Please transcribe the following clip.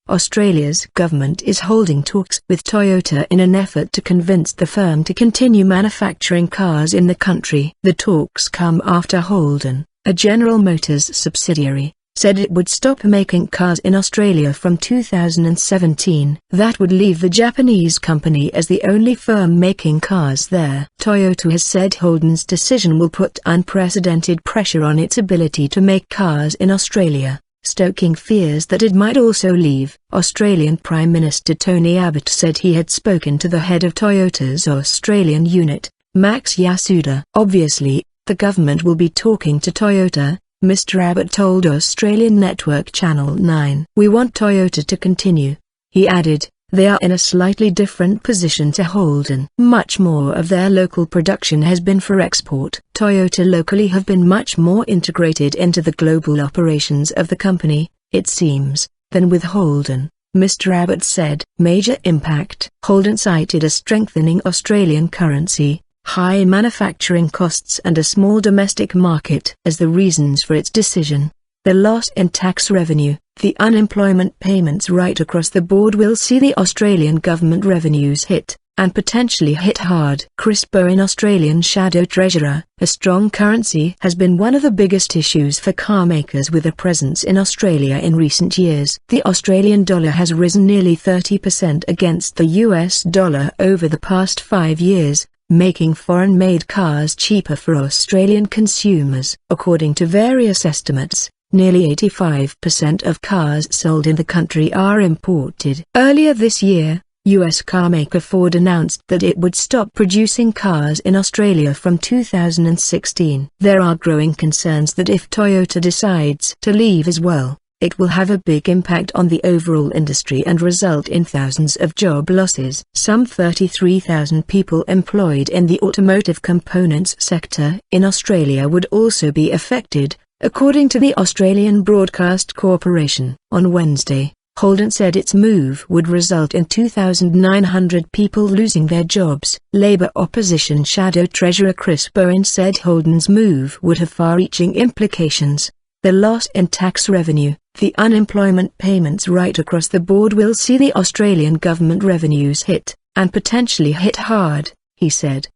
Australia's government is holding talks with Toyota in an effort to convince the firm to continue manufacturing cars in the country. The talks come after Holden, a General Motors subsidiary, said it would stop making cars in Australia from 2017. That would leave the Japanese company as the only firm making cars there. Toyota has said Holden's decision will put unprecedented pressure on its ability to make cars in Australia, stoking fears that it might also leave. Australian Prime Minister Tony Abbott said he had spoken to the head of Toyota's Australian unit, Max Yasuda. Obviously, the government will be talking to Toyota, Mr. Abbott told Australian network Channel 9. We want Toyota to continue, he added. They are in a slightly different position to Holden. Much more of their local production has been for export. Toyota locally have been much more integrated into the global operations of the company, it seems, than with Holden, Mr. Abbott said. Major impact. Holden cited a strengthening Australian currency, high manufacturing costs and a small domestic market as the reasons for its decision. The loss in tax revenue, the unemployment payments right across the board will see the Australian government revenues hit, and potentially hit hard. Chris Bowen, Australian Shadow Treasurer. A strong currency has been one of the biggest issues for car makers with a presence in Australia in recent years. The Australian dollar has risen nearly 30% against the US dollar over the past 5 years, making foreign-made cars cheaper for Australian consumers. According to various estimates, nearly 85% of cars sold in the country are imported. Earlier this year, U.S. carmaker Ford announced that it would stop producing cars in Australia from 2016. There are growing concerns that if Toyota decides to leave as well, it will have a big impact on the overall industry and result in thousands of job losses. Some 33,000 people employed in the automotive components sector in Australia would also be affected, according to the Australian Broadcast Corporation. On Wednesday, Holden said its move would result in 2,900 people losing their jobs. Labour opposition Shadow Treasurer Chris Bowen said Holden's move would have far-reaching implications. The loss in tax revenue, the unemployment payments right across the board will see the Australian government revenues hit, and potentially hit hard, he said.